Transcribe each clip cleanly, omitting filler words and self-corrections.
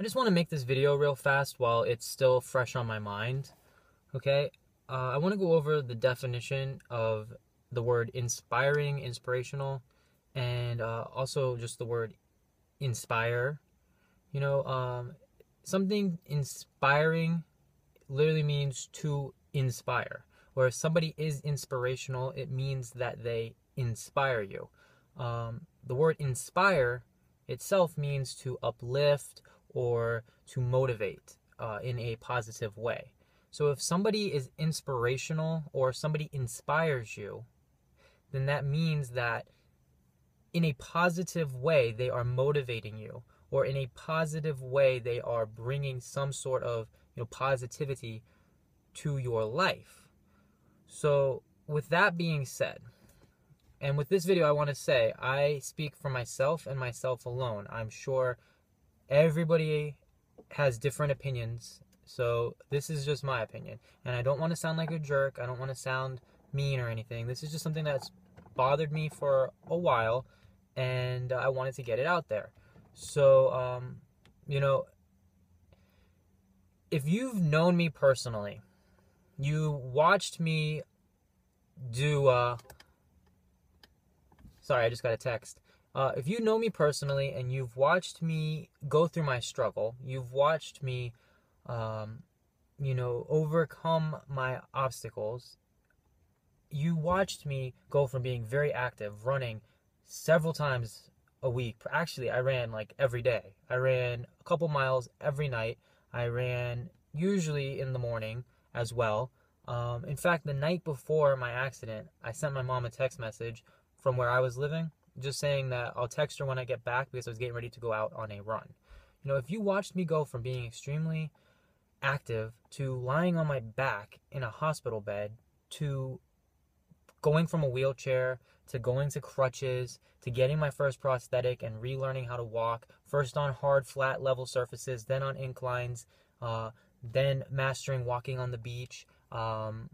I just want to make this video real fast while it's still fresh on my mind. Okay, I want to go over the definition of the word inspiring, inspirational, and also just the word inspire. Something inspiring literally means to inspire. Where if somebody is inspirational, it means that they inspire you. The word inspire itself means to uplift or to motivate in a positive way. So if somebody is inspirational or somebody inspires you, then that means that in a positive way they are motivating you, or in a positive way they are bringing some sort of positivity to your life. So with that being said, and with this video I want to say, I speak for myself and myself alone. I'm sure everybody has different opinions, so this is just my opinion. And I don't want to sound like a jerk. I don't want to sound mean or anything. This is just something that's bothered me for a while, and I wanted to get it out there. So, if you've known me personally, you watched me do, sorry, I just got a text. If you know me personally and you've watched me go through my struggle, you've watched me, overcome my obstacles, you watched me go from being very active, running several times a week. Actually, I ran like every day. I ran a couple miles every night. I ran usually in the morning as well. In fact, the night before my accident, I sent my mom a text message from where I was living, just saying that I'll text her when I get back because I was getting ready to go out on a run. If you watched me go from being extremely active to lying on my back in a hospital bed to going from a wheelchair to going to crutches to getting my first prosthetic and relearning how to walk, first on hard, flat, level surfaces, then on inclines, then mastering walking on the beach, relearning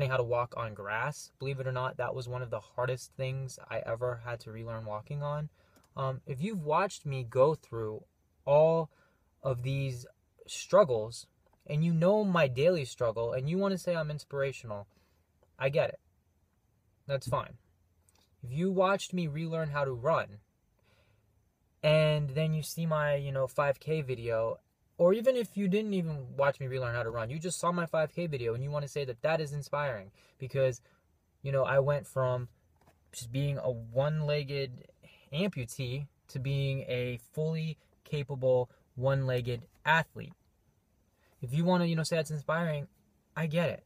how to walk on grass. Believe it or not, that was one of the hardest things I ever had to relearn walking on. If you've watched me go through all of these struggles and you know my daily struggle and you want to say I'm inspirational, I get it. That's fine. If you watched me relearn how to run and then you see my 5K video, or even if you didn't even watch me relearn how to run, you just saw my 5K video and you want to say that that is inspiring because, I went from just being a one-legged amputee to being a fully capable one-legged athlete. If you want to, say that's inspiring, I get it.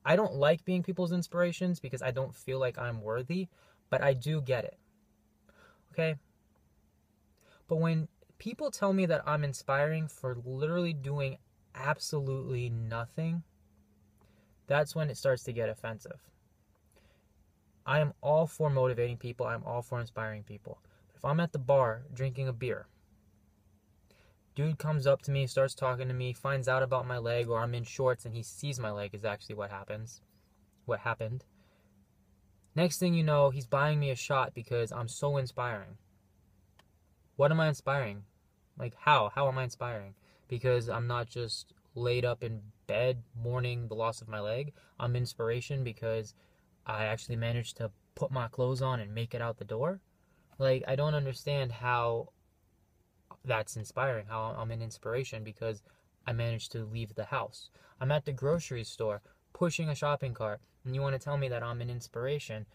I don't like being people's inspirations because I don't feel like I'm worthy, but I do get it. Okay? But when people tell me that I'm inspiring for literally doing absolutely nothing, that's when it starts to get offensive. I am all for motivating people. I'm all for inspiring people. But if I'm at the bar drinking a beer, dude comes up to me, starts talking to me, finds out about my leg, or I'm in shorts and he sees my leg is actually what happened. Next thing you know, he's buying me a shot because I'm so inspiring. What am I inspiring? Like, how? How am I inspiring? Because I'm not just laid up in bed mourning the loss of my leg. I'm inspiration because I actually managed to put my clothes on and make it out the door. Like, I don't understand how that's inspiring, how I'm an inspiration because I managed to leave the house. I'm at the grocery store pushing a shopping cart, and you want to tell me that I'm an inspiration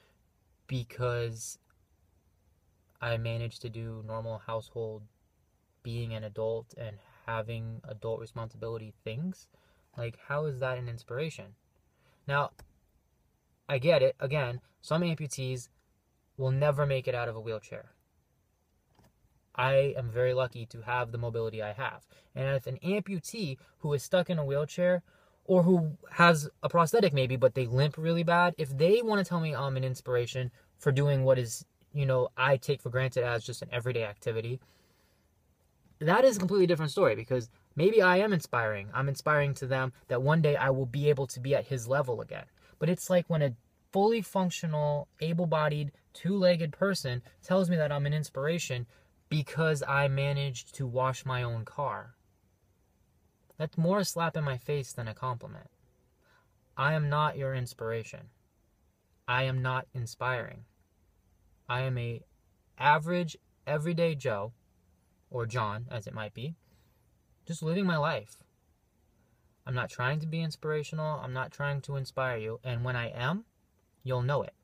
because I managed to do normal household, being an adult and having adult responsibility things? Like, how is that an inspiration? Now, I get it. Again, some amputees will never make it out of a wheelchair. I am very lucky to have the mobility I have. And if an amputee who is stuck in a wheelchair or who has a prosthetic maybe, but they limp really bad, if they want to tell me I'm an inspiration for doing what is, I take for granted as just an everyday activity, that is a completely different story because maybe I am inspiring. I'm inspiring to them that one day I will be able to be at his level again. But it's like when a fully functional, able-bodied, two-legged person tells me that I'm an inspiration because I managed to wash my own car. That's more a slap in my face than a compliment. I am not your inspiration. I am not inspiring. I am a average, everyday Joe, or John, as it might be, just living my life. I'm not trying to be inspirational. I'm not trying to inspire you. And when I am, you'll know it.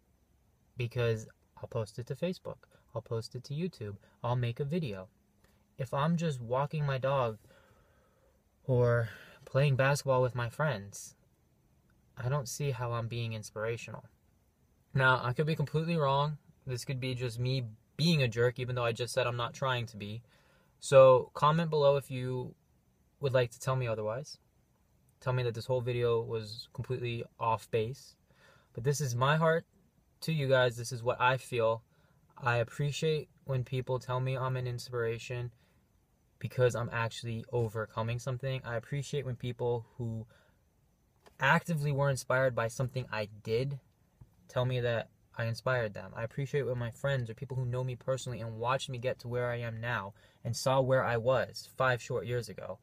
Because I'll post it to Facebook. I'll post it to YouTube. I'll make a video. If I'm just walking my dog or playing basketball with my friends, I don't see how I'm being inspirational. Now, I could be completely wrong. This could be just me being a jerk, even though I just said I'm not trying to be. So comment below if you would like to tell me otherwise. Tell me that this whole video was completely off base. But this is my heart to you guys. This is what I feel. I appreciate when people tell me I'm an inspiration because I'm actually overcoming something. I appreciate when people who actively were inspired by something I did tell me that I inspired them. I appreciate when my friends or people who know me personally and watched me get to where I am now and saw where I was 5 short years ago.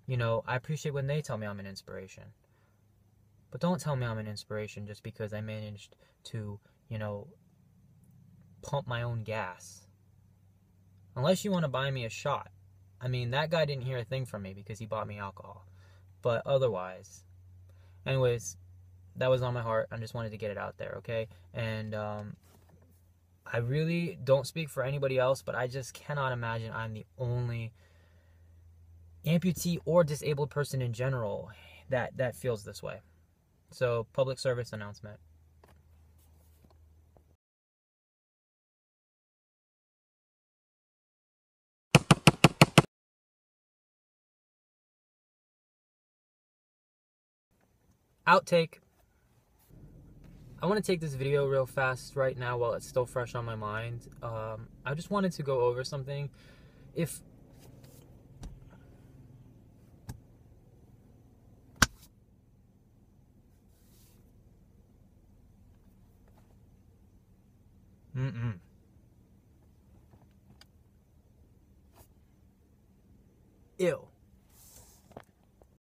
You know, I appreciate when they tell me I'm an inspiration. But don't tell me I'm an inspiration just because I managed to, pump my own gas. Unless you want to buy me a shot. I mean, that guy didn't hear a thing from me because he bought me alcohol. But otherwise. Anyways, that was on my heart. I just wanted to get it out there, okay? And I really don't speak for anybody else, but I just cannot imagine I'm the only amputee or disabled person in general that feels this way. So, public service announcement. Outtake. I want to take this video real fast right now while it's still fresh on my mind. I just wanted to go over something. If Ew.